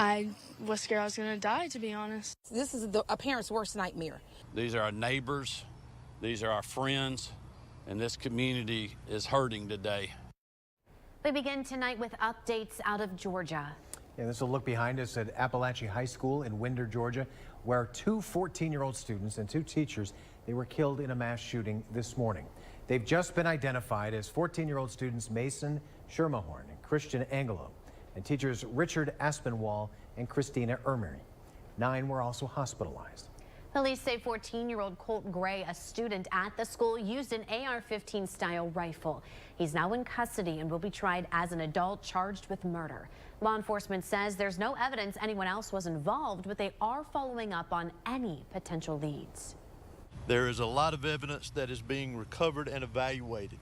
I was scared I was going to die, to be honest. This is a parent's worst nightmare. These are our neighbors, these are our friends, and this community is hurting today. We begin tonight with updates out of Georgia. Yeah, this will look behind us at Appalachia High School in Winder, Georgia, where two 14-year-old students and two teachers, they were killed in a mass shooting this morning. They've just been identified as 14-year-old students Mason Schermerhorn and Christian Angelo, and teachers Richard Aspinwall and Christina Ermery. 9 were also hospitalized. Police say 14-year-old Colt Gray, a student at the school, used an AR-15 style rifle. He's now in custody and will be tried as an adult charged with murder. Law enforcement says there's no evidence anyone else was involved, but they are following up on any potential leads. There is a lot of evidence that is being recovered and evaluated.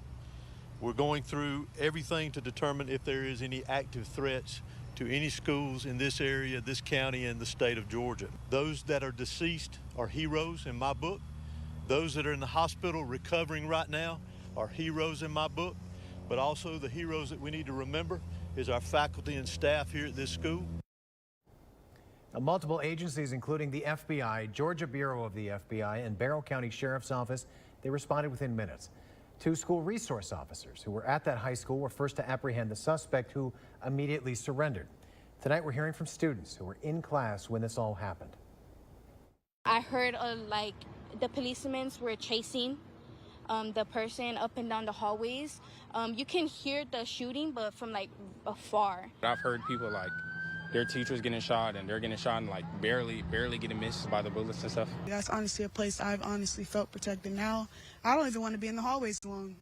We're going through everything to determine if there is any active threats to any schools in this area, this county, and the state of Georgia. Those that are deceased are heroes in my book. Those that are in the hospital recovering right now are heroes in my book. But also the heroes that we need to remember is our faculty and staff here at this school. Now, multiple agencies, including the FBI, Georgia Bureau of the FBI, and Barrow County Sheriff's Office, they responded within minutes. 2 school resource officers who were at that high school were first to apprehend the suspect, who immediately surrendered. Tonight, we're hearing from students who were in class when this all happened. I heard like the policemen were chasing the person up and down the hallways. You can hear the shooting, but from like afar. I've heard people like their teachers getting shot, and they're getting shot and like barely getting missed by the bullets and stuff. That's honestly a place I've honestly felt protected. Now I don't even want to be in the hallways long.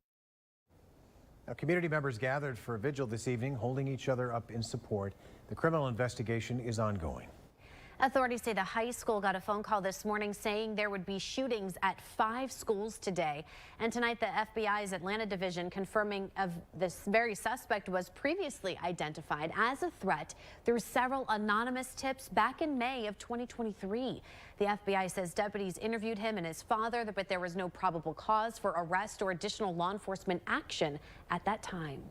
Now, community members gathered for a vigil this evening, holding each other up in support. The criminal investigation is ongoing. Authorities say the high school got a phone call this morning saying there would be shootings at 5 schools today. And tonight, the FBI's Atlanta division confirming of this very suspect was previously identified as a threat through several anonymous tips back in May of 2023. The FBI says deputies interviewed him and his father, but there was no probable cause for arrest or additional law enforcement action at that time.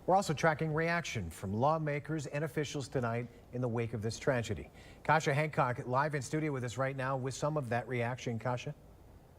We're also tracking reaction from lawmakers and officials tonight in the wake of this tragedy. Kasha Hancock live in studio with us right now with some of that reaction. Kasha?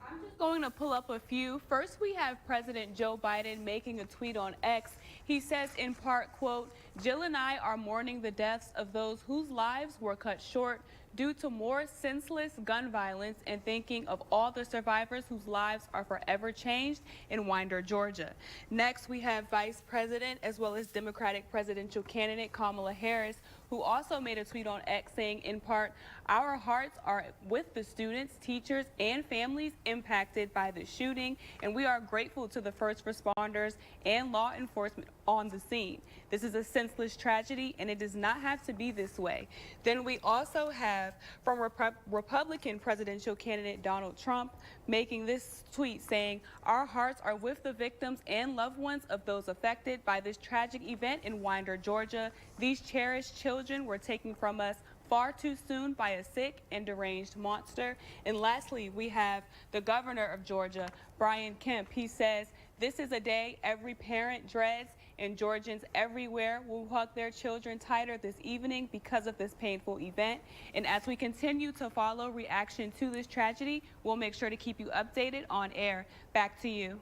I'm just going to pull up a few. First, we have President Joe Biden making a tweet on X. He says in part, quote, "Jill and I are mourning the deaths of those whose lives were cut short due to more senseless gun violence and thinking of all the survivors whose lives are forever changed in Winder, Georgia." Next, we have Vice President as well as Democratic presidential candidate Kamala Harris, who also made a tweet on X saying in part, "Our hearts are with the students, teachers, and families impacted by the shooting, and we are grateful to the first responders and law enforcement on the scene. This is a senseless tragedy, and it does not have to be this way." Then we also have from Republican presidential candidate Donald Trump making this tweet saying, "Our hearts are with the victims and loved ones of those affected by this tragic event in Winder, Georgia. These cherished children were taken from us far too soon by a sick and deranged monster." And lastly, we have the governor of Georgia, Brian Kemp. He says, "This is a day every parent dreads, and Georgians everywhere will hug their children tighter this evening because of this painful event. And as we continue to follow reaction to this tragedy, we'll make sure to keep you updated on air." Back to you.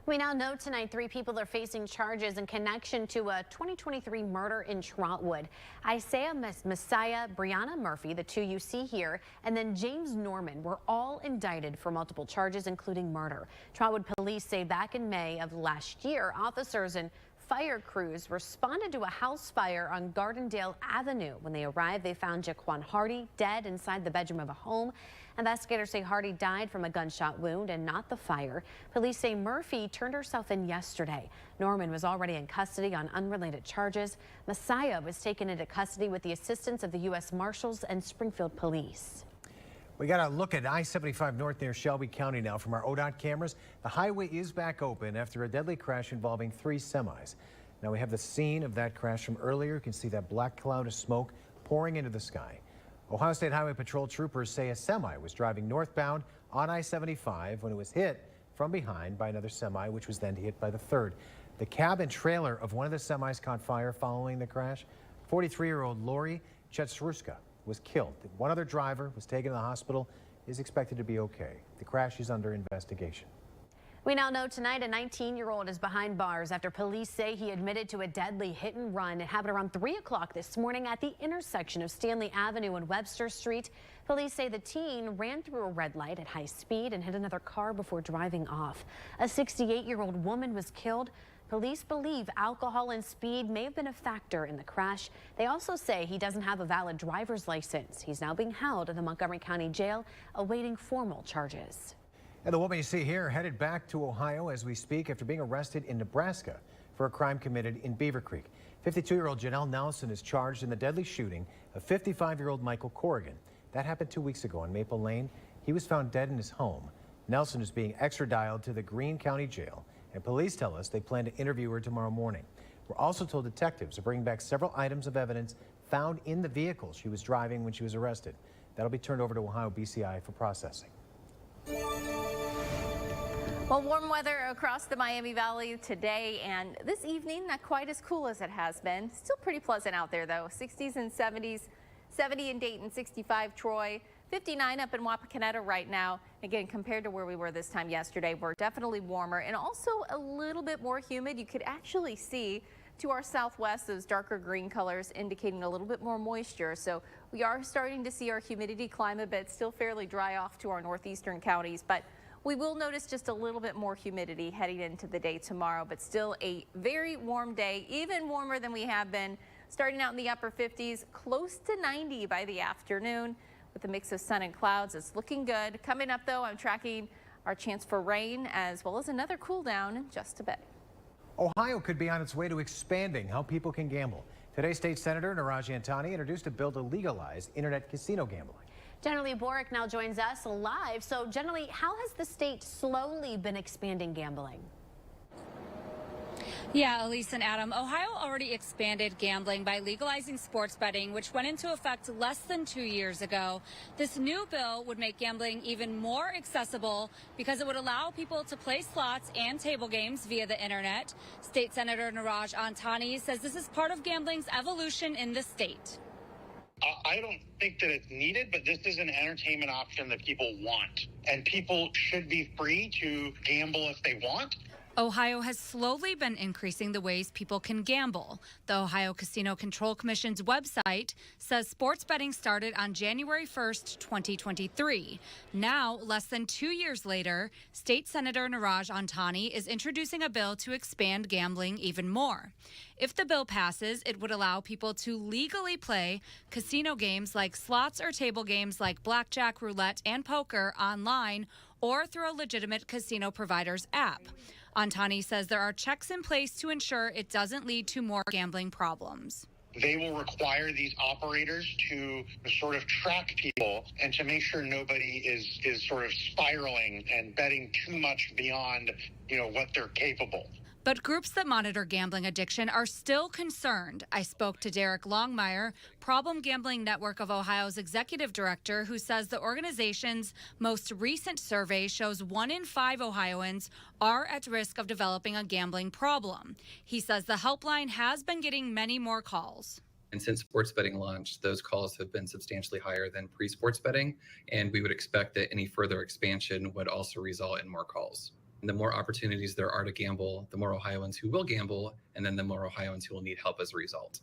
We now know tonight 3 people are facing charges in connection to a 2023 murder in Trotwood. Isaiah Messiah, Brianna Murphy, the 2 you see here, and then James Norman were all indicted for multiple charges, including murder. Trotwood police say back in May of last year, officers and fire crews responded to a house fire on Gardendale Avenue. When they arrived, they found Jaquan Hardy dead inside the bedroom of a home. Investigators say Hardy died from a gunshot wound and not the fire. Police say Murphy turned herself in yesterday. Norman was already in custody on unrelated charges. Messiah was taken into custody with the assistance of the U.S. Marshals and Springfield Police. We got a look at I-75 North near Shelby County now from our ODOT cameras. The highway is back open after a deadly crash involving 3 semis. Now we have the scene of that crash from earlier. You can see that black cloud of smoke pouring into the sky. Ohio State Highway Patrol troopers say a semi was driving northbound on I-75 when it was hit from behind by another semi, which was then hit by the third. The cab and trailer of one of the semis caught fire following the crash. 43-year-old Lori Chetruska was killed. One other driver was taken to the hospital, is expected to be okay. The crash is under investigation. We now know tonight a 19-year-old is behind bars after police say he admitted to a deadly hit and run. It happened around 3 o'clock this morning at the intersection of Stanley Avenue and Webster Street. Police say the teen ran through a red light at high speed and hit another car before driving off. A 68-year-old woman was killed. Police believe alcohol and speed may have been a factor in the crash. They also say he doesn't have a valid driver's license. He's now being held in the Montgomery County Jail awaiting formal charges. And the woman you see here headed back to Ohio as we speak after being arrested in Nebraska for a crime committed in Beaver Creek. 52-year-old Janelle Nelson is charged in the deadly shooting of 55-year-old Michael Corrigan. That happened 2 weeks ago on Maple Lane. He was found dead in his home. Nelson is being extradited to the Greene County Jail, and police tell us they plan to interview her tomorrow morning. We're also told detectives are bringing back several items of evidence found in the vehicle she was driving when she was arrested. That'll be turned over to Ohio BCI for processing. Well, warm weather across the Miami Valley today and this evening, not quite as cool as it has been. Still pretty pleasant out there, though. 60s and 70s, 70 in Dayton, 65 Troy, 59 up in Wapakoneta right now. Again, compared to where we were this time yesterday, we're definitely warmer and also a little bit more humid. You could actually see to our southwest those darker green colors indicating a little bit more moisture. So we are starting to see our humidity climb a bit, still fairly dry off to our northeastern counties, but we will notice just a little bit more humidity heading into the day tomorrow, but still a very warm day, even warmer than we have been, starting out in the upper 50s, close to 90 by the afternoon with a mix of sun and clouds. It's looking good. Coming up, though, I'm tracking our chance for rain as well as another cool down in just a bit. Ohio could be on its way to expanding how people can gamble. Today, State Senator Niraj Antani introduced a bill to legalize internet casino gambling. Jenny Borick now joins us live. So, Jenny, how has the state slowly been expanding gambling? Yeah, Elise and Adam, Ohio already expanded gambling by legalizing sports betting, which went into effect less than 2 years ago. This new bill would make gambling even more accessible because it would allow people to play slots and table games via the internet. State Senator Niraj Antani says this is part of gambling's evolution in the state. I don't think that it's needed, but this is an entertainment option that people want, and people should be free to gamble if they want. Ohio has slowly been increasing the ways people can gamble. The Ohio Casino Control Commission's website says sports betting started on January 1st, 2023. Now, less than 2 years later, State Senator Niraj Antani is introducing a bill to expand gambling even more. If the bill passes, it would allow people to legally play casino games like slots or table games like blackjack, roulette, and poker online or through a legitimate casino provider's app. Antani says there are checks in place to ensure it doesn't lead to more gambling problems. They will require these operators to sort of track people and to make sure nobody is sort of spiraling and betting too much beyond, what they're capable. But groups that monitor gambling addiction are still concerned. I spoke to Derek Longmire, Problem Gambling Network of Ohio's executive director, who says the organization's most recent survey shows 1 in 5 Ohioans are at risk of developing a gambling problem. He says the helpline has been getting many more calls. And since sports betting launched, those calls have been substantially higher than pre-sports betting, and we would expect that any further expansion would also result in more calls. The more opportunities there are to gamble, the more Ohioans who will gamble, and then the more Ohioans who will need help as a result.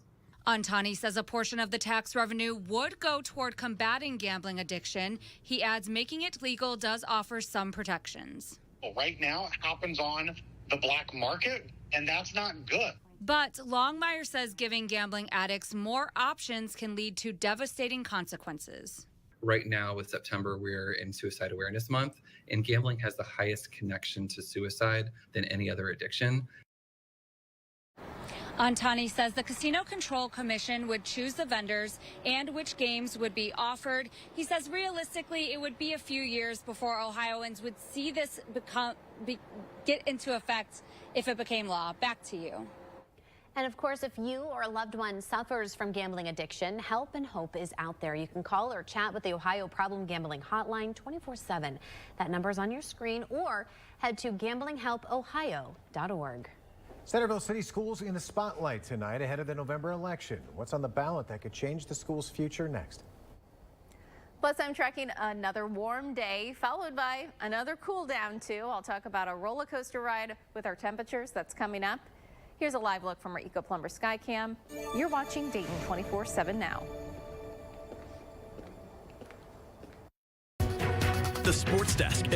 Antani says a portion of the tax revenue would go toward combating gambling addiction. He adds making it legal does offer some protections. Well, right now, it happens on the black market, and that's not good. But Longmire says giving gambling addicts more options can lead to devastating consequences. Right now, with September, we're in Suicide Awareness Month, and gambling has the highest connection to suicide than any other addiction. Antani says the Casino Control Commission would choose the vendors and which games would be offered. He says realistically, it would be a few years before Ohioans would see this get into effect if it became law. Back to you. And of course, if you or a loved one suffers from gambling addiction, help and hope is out there. You can call or chat with the Ohio Problem Gambling Hotline 24/7. That number is on your screen, or head to gamblinghelpohio.org. Centerville City Schools in the spotlight tonight ahead of the November election. What's on the ballot that could change the school's future next? Plus, I'm tracking another warm day followed by another cool down too. I'll talk about a roller coaster ride with our temperatures that's coming up. Here's a live look from our Eco Plumber Skycam. You're watching Dayton 24/7 now. The Sports Desk.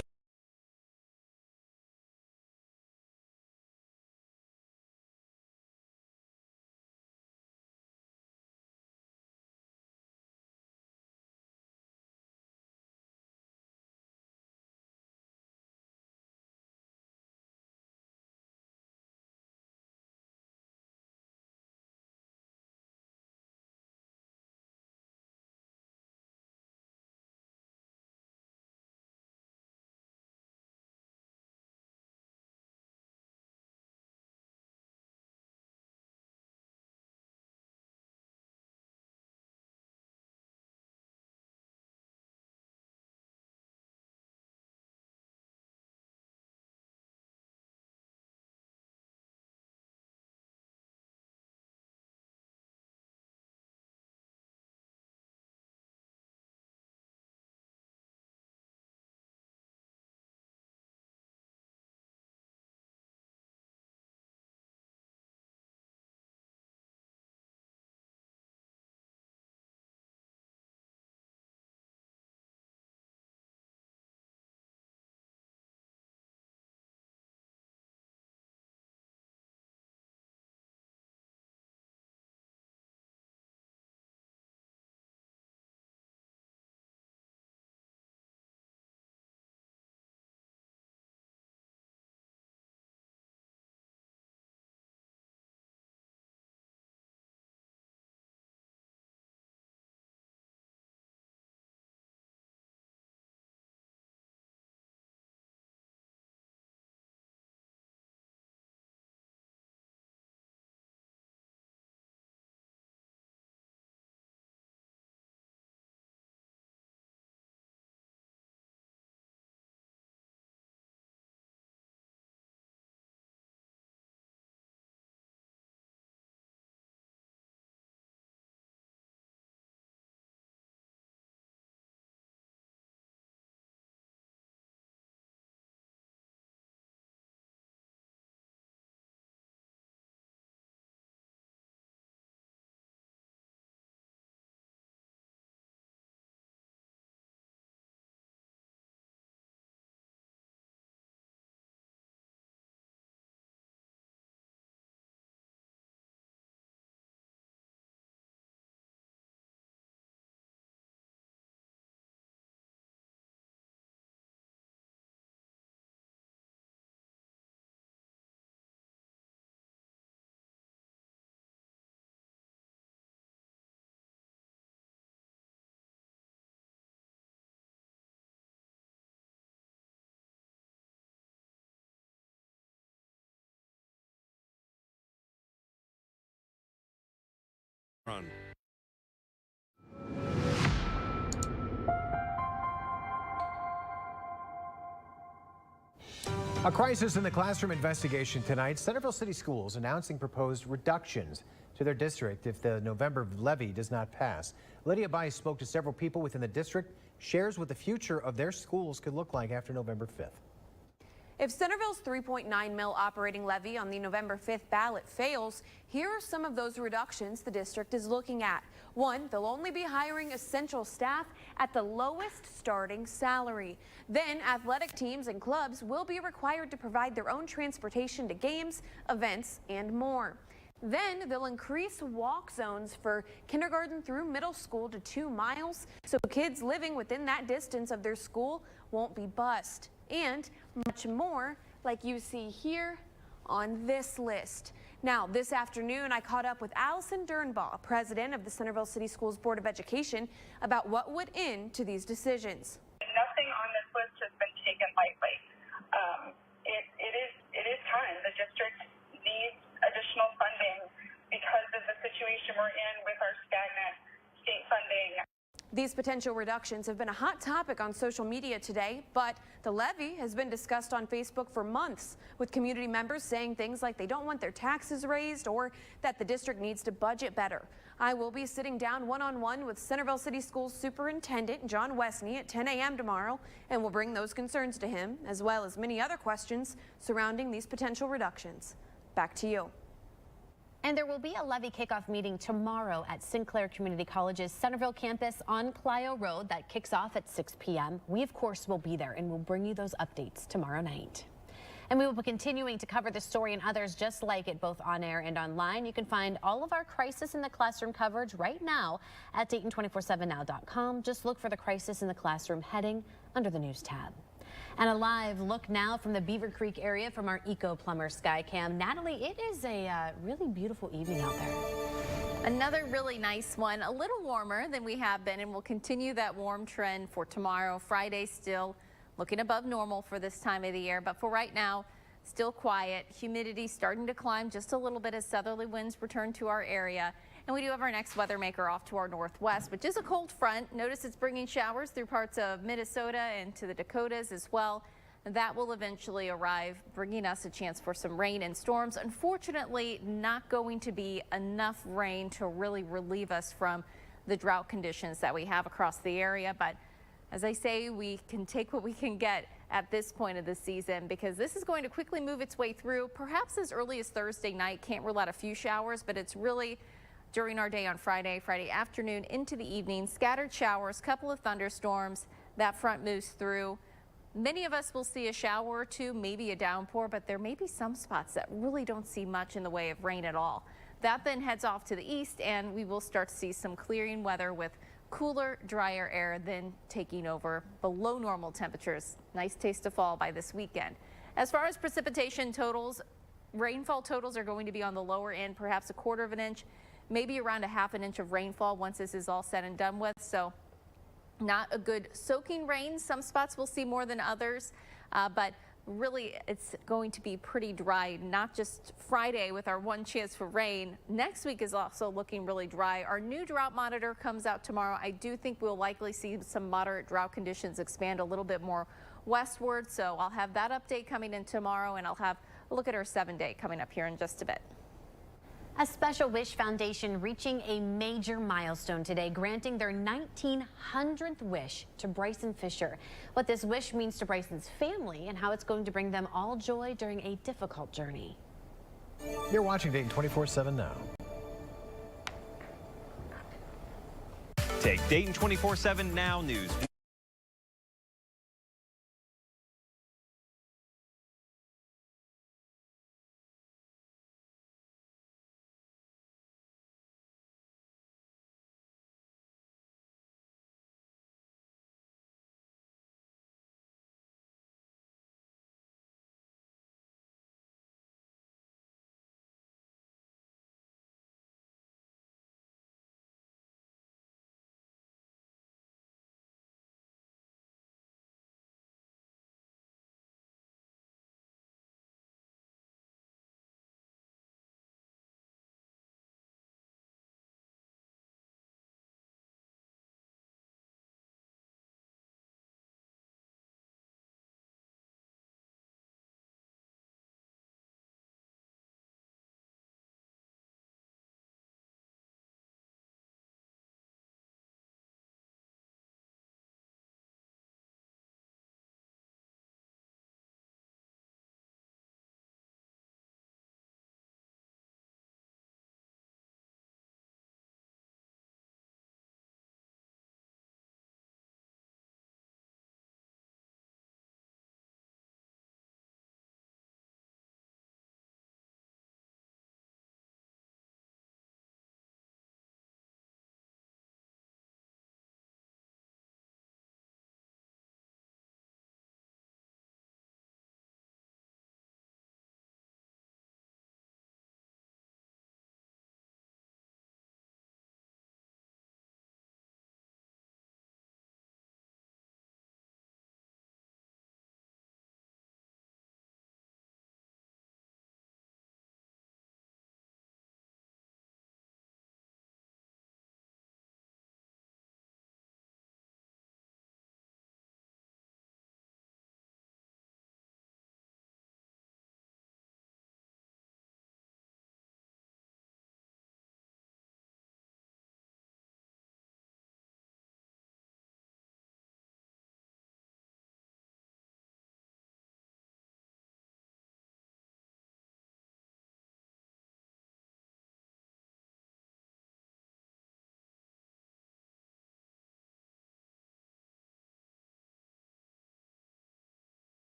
Run. A crisis in the classroom investigation tonight. Centerville City Schools announcing proposed reductions to their district if the November levy does not pass. Lydia Bice spoke to several people within the district, shares what the future of their schools could look like after November 5th. If Centerville's $3.9 mil operating levy on the November 5th ballot fails, here are some of those reductions the district is looking at. One, they'll only be hiring essential staff at the lowest starting salary. Then athletic teams and clubs will be required to provide their own transportation to games, events, and more. Then they'll increase walk zones for kindergarten through middle school to 2 miles, so kids living within that distance of their school won't be bused. And much more, like you see here on this list. Now, this afternoon, I caught up with Allison Dernbaugh, president of the Centerville City Schools Board of Education, about what went into these decisions. Nothing on this list has been taken lightly. It is time. The district needs additional funding because of the situation we're in with our stagnant state funding. These potential reductions have been a hot topic on social media today, but the levy has been discussed on Facebook for months, with community members saying things like they don't want their taxes raised or that the district needs to budget better. I will be sitting down one-on-one with Centerville City Schools Superintendent John Westney at 10 a.m. tomorrow, and we'll bring those concerns to him, as well as many other questions surrounding these potential reductions. Back to you. And there will be a levy kickoff meeting tomorrow at Sinclair Community College's Centerville campus on Clio Road that kicks off at 6 p.m. We, of course, will be there and we'll bring you those updates tomorrow night. And we will be continuing to cover this story and others just like it, both on air and online. You can find all of our Crisis in the Classroom coverage right now at Dayton247now.com. Just look for the Crisis in the Classroom heading under the News tab. And a live look now from the Beaver Creek area from our Eco Plumber Skycam. Natalie, it is a really beautiful evening out there. Another really nice one, a little warmer than we have been, and we'll continue that warm trend for tomorrow. Friday still looking above normal for this time of the year, but for right now, still quiet. Humidity starting to climb just a little bit as southerly winds return to our area. And we do have our next weather maker off to our northwest, which is a cold front. Notice it's bringing showers through parts of Minnesota and to the Dakotas as well. And that will eventually arrive, bringing us a chance for some rain and storms. Unfortunately, not going to be enough rain to really relieve us from the drought conditions that we have across the area. But as I say, we can take what we can get at this point of the season, because this is going to quickly move its way through, perhaps as early as Thursday night. Can't rule out a few showers, but it's really during our day on Friday afternoon into the evening. Scattered showers, couple of thunderstorms. That front moves through. Many of us will see a shower or two, maybe a downpour, but there may be some spots that really don't see much in the way of rain at all. That then heads off to the east, and we will start to see some clearing weather with cooler, drier air then taking over. Below normal temperatures. Nice taste of fall by this weekend. As far as precipitation totals, rainfall totals are going to be on the lower end, perhaps a quarter of an inch, maybe around a half an inch of rainfall once this is all said and done with. So not a good soaking rain. Some spots will see more than others, but really it's going to be pretty dry, not just Friday with our one chance for rain. Next week is also looking really dry. Our new drought monitor comes out tomorrow. I do think we'll likely see some moderate drought conditions expand a little bit more westward. So I'll have that update coming in tomorrow, and I'll have a look at our 7-day coming up here in just a bit. A Special Wish Foundation reaching a major milestone today, granting their 1900th wish to Bryson Fisher. What this wish means to Bryson's family and how it's going to bring them all joy during a difficult journey. You're watching Dayton 24/7 now. Take Dayton 24/7 Now News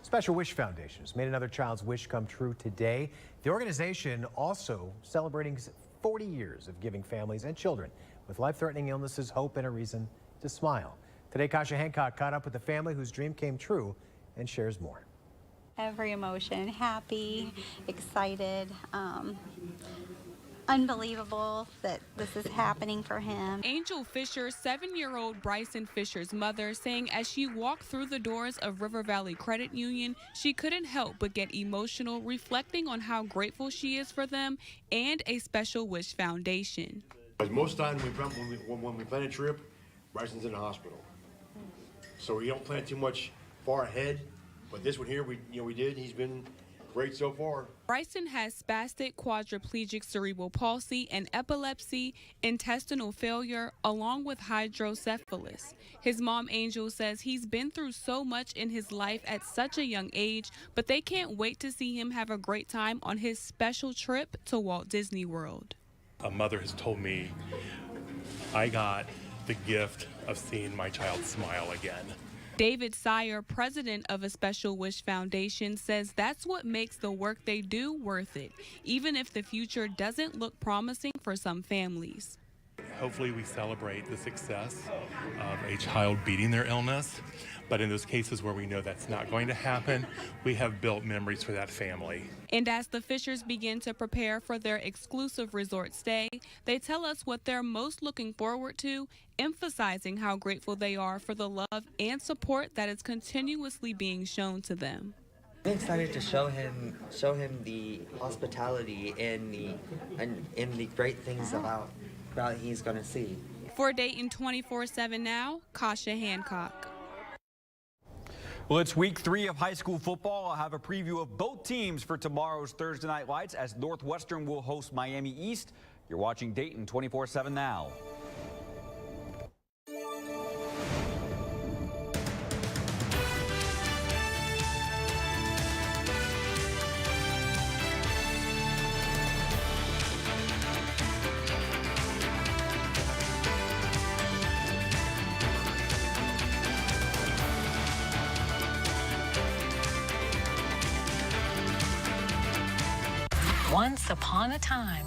Special Wish Foundation has made another child's wish come true today. The organization also celebrating 40 years of giving families and children with life-threatening illnesses hope and a reason to smile. Today, Kasha Hancock caught up with the family whose dream came true and shares more. Every emotion, happy, excited, unbelievable that this is happening for him. Angel Fisher, 7-year-old Bryson Fisher's mother, saying as she walked through the doors of River Valley Credit Union, she couldn't help but get emotional, reflecting on how grateful she is for them and a Special Wish Foundation. Most times when we plan a trip, Bryson's in the hospital. So we don't plan too much far ahead, but this one here, we did. He's been great so far. Bryson has spastic quadriplegic cerebral palsy and epilepsy, intestinal failure, along with hydrocephalus. His mom, Angel, says he's been through so much in his life at such a young age, but they can't wait to see him have a great time on his special trip to Walt Disney World. A mother has told me I got the gift of seeing my child smile again. David Sire, president of a Special Wish Foundation, says that's what makes the work they do worth it, even if the future doesn't look promising for some families. Hopefully we celebrate the success of a child beating their illness, but in those cases where we know that's not going to happen, we have built memories for that family. And as the Fishers begin to prepare for their exclusive resort stay, they tell us what they're most looking forward to, emphasizing how grateful they are for the love and support that is continuously being shown to them. I'm excited to show him the hospitality and the great things about he's going to see. For Dayton 24/7 Now, Kasha Hancock. Well, it's week 3 of high school football. I'll have a preview of both teams for tomorrow's Thursday Night Lights as Northwestern will host Miami East. You're watching Dayton 24/7 Now. Once upon a time,